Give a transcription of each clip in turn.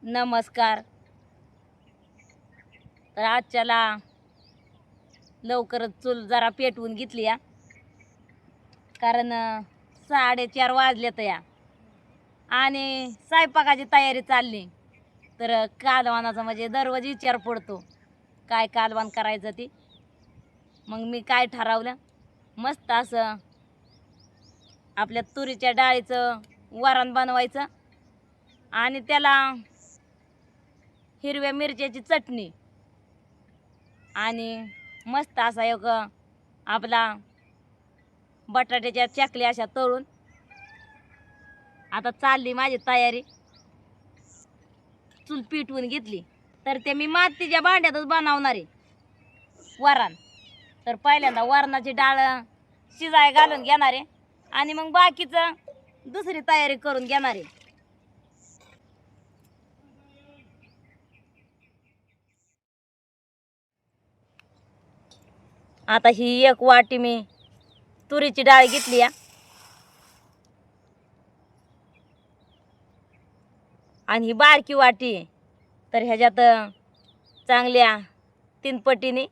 नमस्कार. तर आजच्याला लवकरच चूल जरा पेटवून घेतली या, कारण 4:30 वाजले तर या आणि स्वयंपाकाची तयारी चालली. तर कालवणाचा म्हणजे दररोज विचार पडतो काय कालवण करायचं ते. मग मी काय ठरवलं, मस्त असं आपल्या तुरीच्या डाळीचं वरण बनवायचं आणि त्याला हिरव्या मिरच्याची चटणी आणि मस्त असा एक आपला बटाट्याच्या चकल्या अशा तळून. आता चालली माझी तयारी, चूल पेटवून घेतली. तर ते मी मातीच्या भांड्यातच बनवणार आहे वरण. तर पहिल्यांदा वरणाची डाळ शिजाय घालून घेणार आहे आणि मग बाकीचं दुसरी तयारी करून घेणार आहे. आता ही एक वाटी मी तुरीची डाळ घेतली या आणि ही बारकी वाटी आहे. तर ह्याच्यात चांगल्या 3 पटीने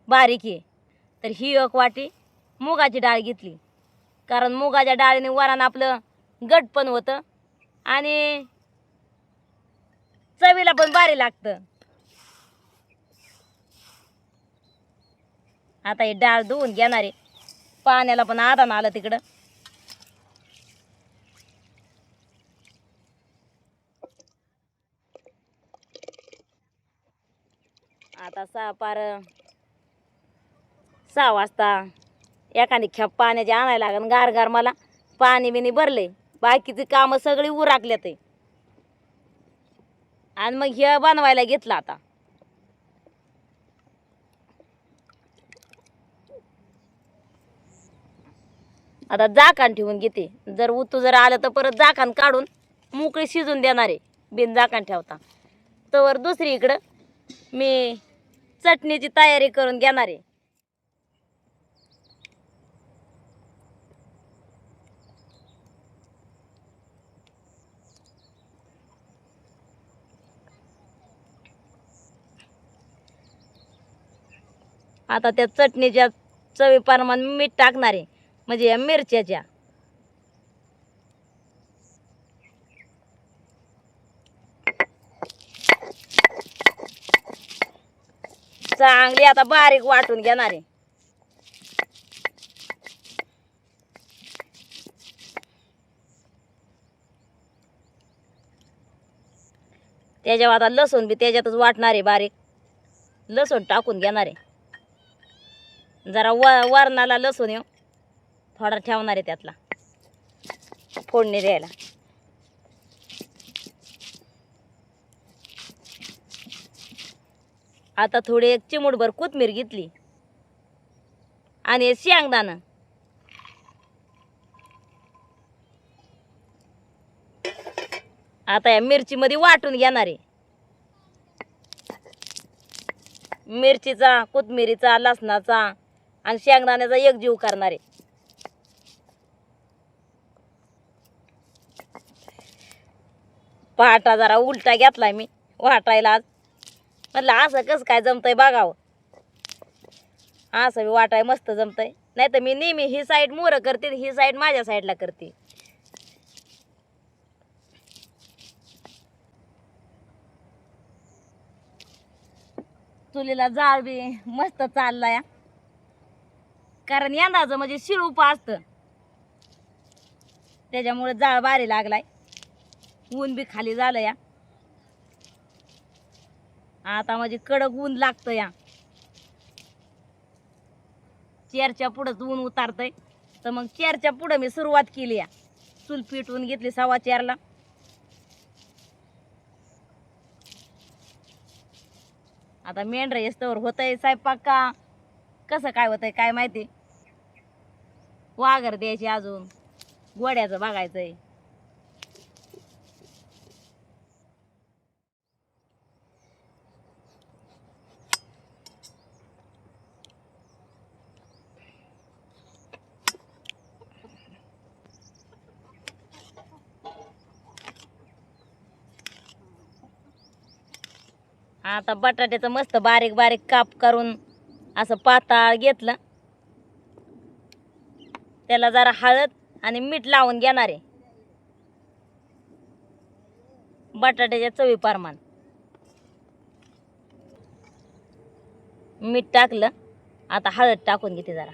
बारीक आहे. तर ही एक वाटी मुगाची डाळ घेतली, कारण मुगाच्या डाळीने वरण आपलं घट्ट पण होतं आणि चवीला पण भारी लागतं. आता ही डाळ धुवून घेणार आहे, पाण्याला पण आदान आलं तिकडं. आता 6 वाजता एखादी खेप पाण्याची आणायला लागेल. गार गार मला पाणी बिनी भरले, बाकीची कामं सगळी उराकल्यात आणि मग हे बनवायला घेतलं. आता झाकण ठेवून घेते. जर उतू जर आलं तर परत झाकण काढून मोकळी शिजून देणार आहे बिन झाकण ठेवता. तर दुसरी इकडं मी चटणीची तयारी करून घेणार आहे. आता त्या चटणीच्या चवीप्रमाणे मीठ टाकणार आहे, म्हणजे या मिरच्याच्या. चांगली आता बारीक वाटून घेणार आहे. त्याच्यावर आता लसूण बी त्याच्यातच वाटणार आहे, बारीक लसूण टाकून घेणार आहे. जरा वरणाला लसूण येऊ थोडा ठेवणार आहे त्यातला फोडणी द्यायला. आता थोडी एक चिमूटभर कोथिंबीर घेतली आणि शेंगदाणं. आता या मिरचीमध्ये वाटून घेणार आहे. मिरचीचा, कोथिंबीरीचा, लसणाचा आणि शेंगदाण्याचा एक जीव करणार आहे. पाटा जरा उलटा घेतलाय मी वाटायला आज. म्हटलं असं कसं काय जमतंय बघावं. असं बी वाटाय मस्त जमतंय. नाही तर मी नेहमी ही साईड मोरं करते, ही साईड माझ्या साईडला करते. चुलीला जाळ बी मस्त चाललाय, कारण यंदाचं म्हणजे शिळूप असतं त्याच्यामुळे जाळ भारी लागलाय. ऊन बी खाली झालं या. आता म्हणजे कडक ऊन लागतं या. 4च्या पुढंच ऊन उतारतंय. तर मग 4च्या पुढं मी सुरुवात केली या. चूल पेटवून घेतली 4:15ला. आता मेंढर येस्तवर होतंय स्वयंपाक का कसं काय होतंय काय माहिती. वाघर द्यायची, अजून गोड्याचं बघायचंय. आता बटाट्याचं मस्त बारीक बारीक काप करून असं पातळ घेतलं. त्याला जरा हळद आणि मीठ लावून घेणार आहे. बटाट्याच्या चवीप्रमाणे मीठ टाकलं. आता हळद टाकून घेते जरा.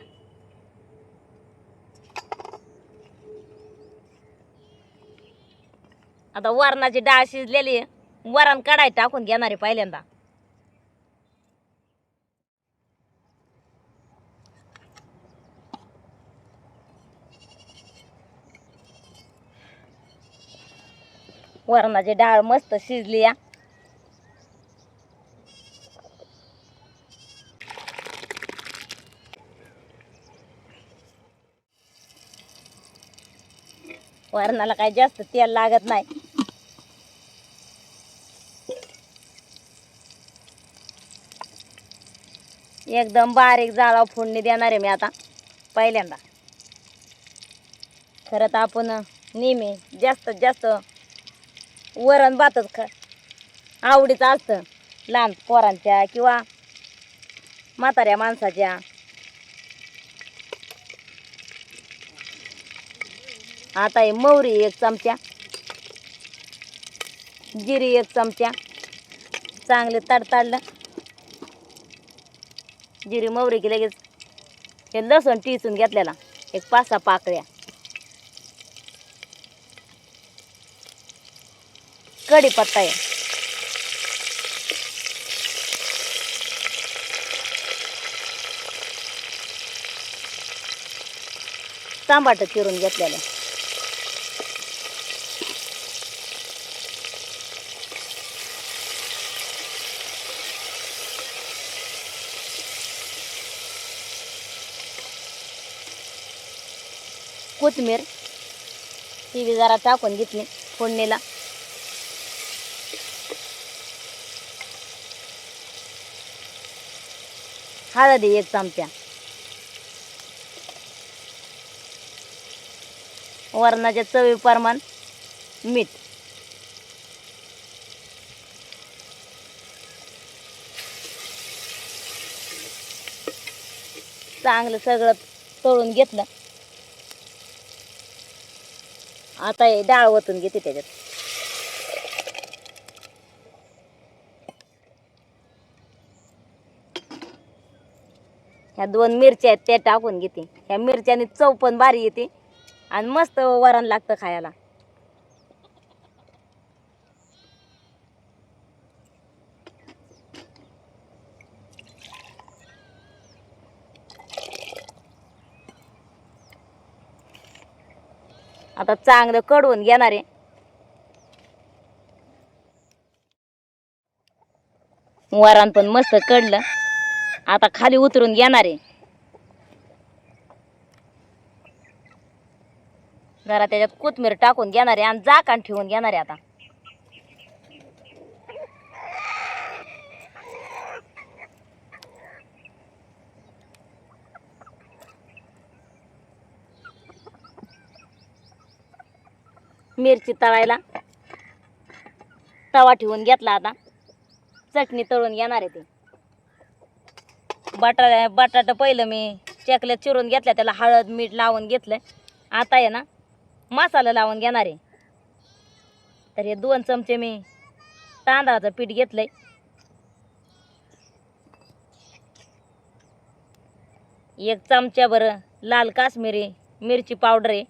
आता वरणाची डाळ शिजलेली आहे. वरण कढाई टाकून घेणार आहे पहिल्यांदा. वरणाची डाळ मस्त शिजली या. वरणाला काही जास्त तेल लागत नाही. एकदम बारीक जाळा फोडणी देणार आहे मी आता पहिल्यांदा. खरं तर आपण नेहमी जास्तीत जास्त वरण भातच आवडीचं असतं, लहान पोरांच्या किंवा म्हाताऱ्या माणसाच्या. आता हे मोहरी 1 चमचा, जिरी 1 चमचा, चांगले तडतडलं. जिरी मोहरी की लगेच हे लसूण टिचून घेतलेला 5-6 पाकळ्या, कढीपत्ता आहे, टमाटर चिरून घेतलेलं, कोथिंबीर ही बी जरा टाकून घेतली फोडणीला. हळद 1 चमचा, वरणाच्या चवीप्रमाणे मीठ, चांगलं सगळं तळून घेतलं. आता हे डाळ ओतून घेते त्याच्यात. ह्या 2 मिरच्या आहेत त्या टाकून घेते. ह्या मिरच्याने चव पण भारी येते आणि मस्त वरण लागतं खायला. आता चांगलं कडवून घेणार आहे. वरण पण मस्त कडलं. आता खाली उतरून घेणार आहे. जरा त्याच्यात कोथिंबीर टाकून घेणार आहे आणि झाकण ठेवून घेणार आहे. आता मिरची तळायला तवा ठेवून घेतला. आता चटणी तळून घेणार आहे. ते बटाटा पहिलं मी चकल्या चिरून घेतल्या, त्याला हळद मीठ लावून घेतलं. आता आहे ना मसाला लावून घेणार आहे. तर हे 2 चमचे मी तांदळाचं पीठ घेतलंय. 1 चमचा बरं लाल काश्मीरी मिरची पावडर आहे.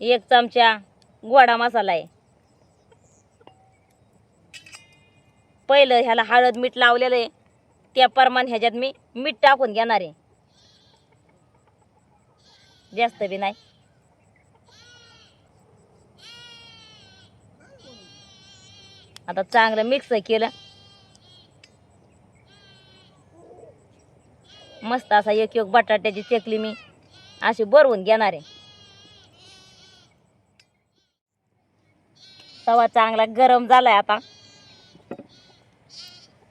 1 चमचा गोडा मसाला आहे. पहिलं ह्याला हळद मीठ लावलेलं आहे त्याप्रमाणे ह्याच्यात मी मीठ टाकून घेणार आहे. जास्त बी नाही. आता चांगलं मिक्स केलं. मस्त असा एक बटाट्याची चकली मी अशी भरवून घेणार आहे. तवा चांगला गरम झालाय. आता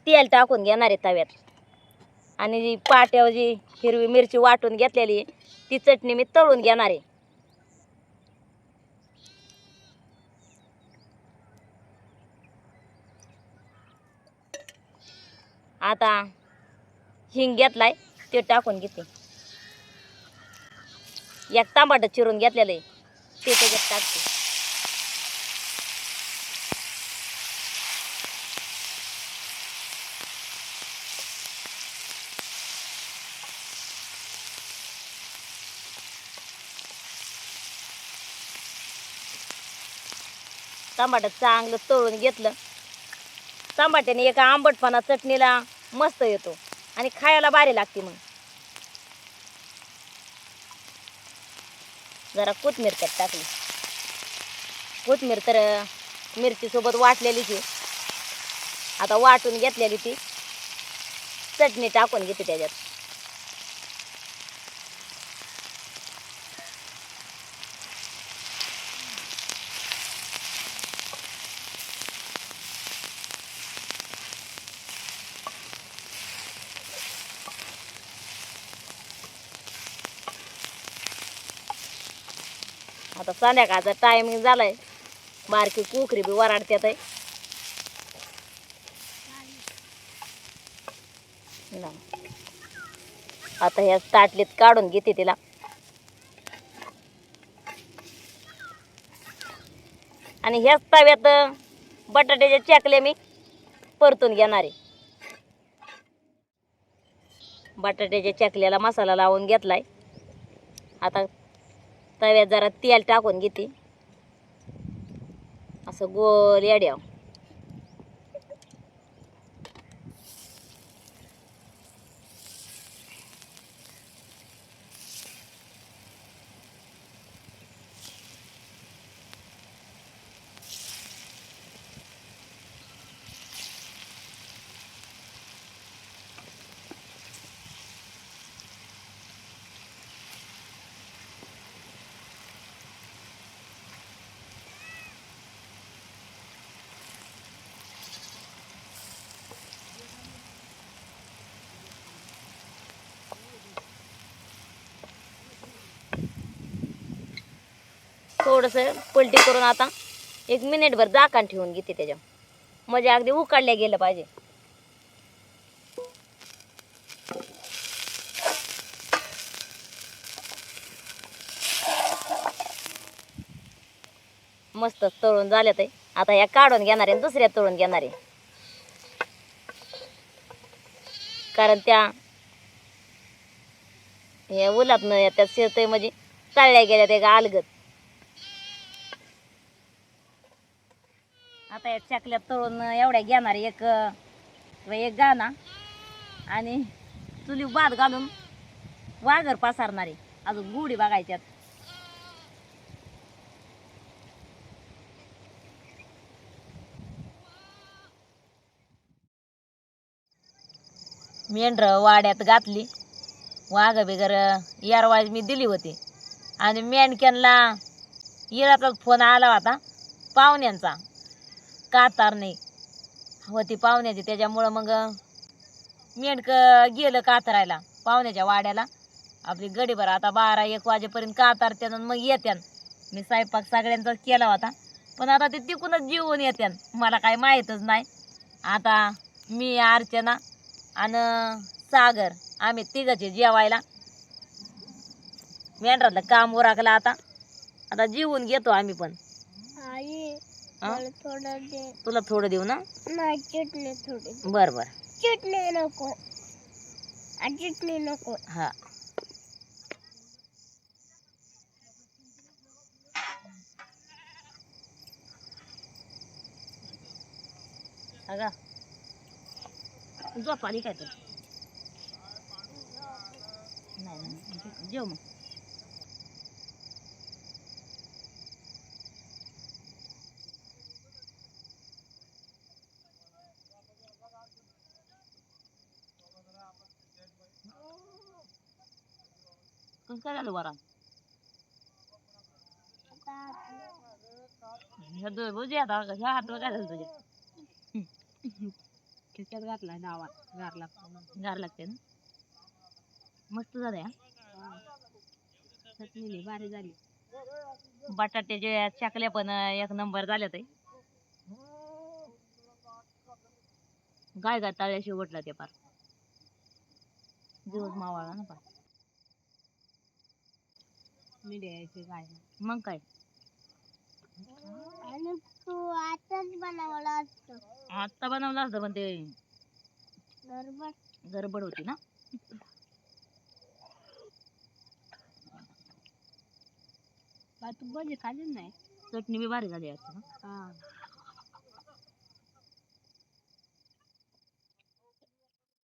तेल टाकून घेणार आहे तव्यात आणि जी पाट्यावर जी हिरवी मिरची वाटून घेतलेली आहे ती चटणी मी तळून घेणार आहे. आता हिंग घेतलाय ते टाकून घेते. एक टमाटर चिरून घेतलेलं आहे ते त्याच्यात टाकते. टमाटर चांगलं तळून घेतलं. टमाट्याने एका आंबटपणा चटणीला मस्त येतो आणि खायला भारी लागते. मग जरा कोथिंबीर त्यात टाकली. कोथिंबीर तर मिरचीसोबत वाटलेलीच आहे. आता वाटून घेतलेली ती चटणी टाकून घेते त्याच्यात. आता संध्याकाळचा टायमिंग झालाय. बारकी कुकरी बी वराडत्यात आहे. आता ह्या ताटलीत काढून घेते तिला. आणि ह्याच तव्यात बटाट्याचे चकले मी परतून घेणार आहे. बटाट्याच्या चकल्याला मसाला लावून घेतलाय. आता तव्यात जरा तेल टाकून घेते असं गोल येड्याव. थोडंसं पलटी करून आता 1 मिनिटभर झाकण ठेवून घेते त्याच्या, म्हणजे अगदी उकडल्या गेलं पाहिजे. मस्त तळून झाले ते. आता या काढून घेणार आहे, दुसऱ्या तळून घेणार आहे. कारण त्या हे उलात न त्यात शिरतंय म्हणजे तळल्या गेल्या ते अलगत. आता या चकल्यात तळून एवढ्या घेणार एक गाणा आणि चुली भात घालून वाघर पसारणार आहे. अजून गुढी बघायच्यात. मेंढर वाड्यात घातली. वाघ बिगर यारवाज मी दिली होती. आणि मेंढक्यांना येळाचाच फोन आला होता पाहुण्यांचा. कातार नाही होती पाहुण्याची, त्याच्यामुळं मग मेंढकं गेलं कातरायला पाहुण्याच्या वाड्याला. आपली गडीभर आता 12-1 वाजेपर्यंत कातारत्यान मग येत्यान. मी स्वयंपाक सगळ्यांचाच केला होता, पण आता ते तिकूनच जेवून येत्यान मला काय माहीतच नाही. आता मी, अर्चना आणि सागर आम्ही तिघंचे जेवायला. मेंढरातलं काम उरकलं आता. आता जेवून घेतो आम्ही पण. तुला थोडं देऊ ना? नाही, चटणी थोडी. बरं बरं. चटणी नको. चटणी नको. हा. अगं झोप आली काय तुला? नाही जेव मग. कसं काय झालं बरा? बुझे आता ह्या हातवर काय झालं तुझ्या? खिशात घातलाय नावात. गार लागतो. गार लागते ना. मस्त झालंय. चटणी भारी झाली. बटाट्याचे चकल्या पण 1 नंबर झाल्या. ते गाय गाय तळ्याशिवाय वटला ते पार दिवस मावाळला ना पार. मी द्यायचे काय मग काय आणि तू आताच बनवलं असतं. आत्ता बनवलं असतं पण ते गडबड गडबड होती ना. तू भजी खाल्ली नाही. चटणी बी भारी झाली असती ना. हा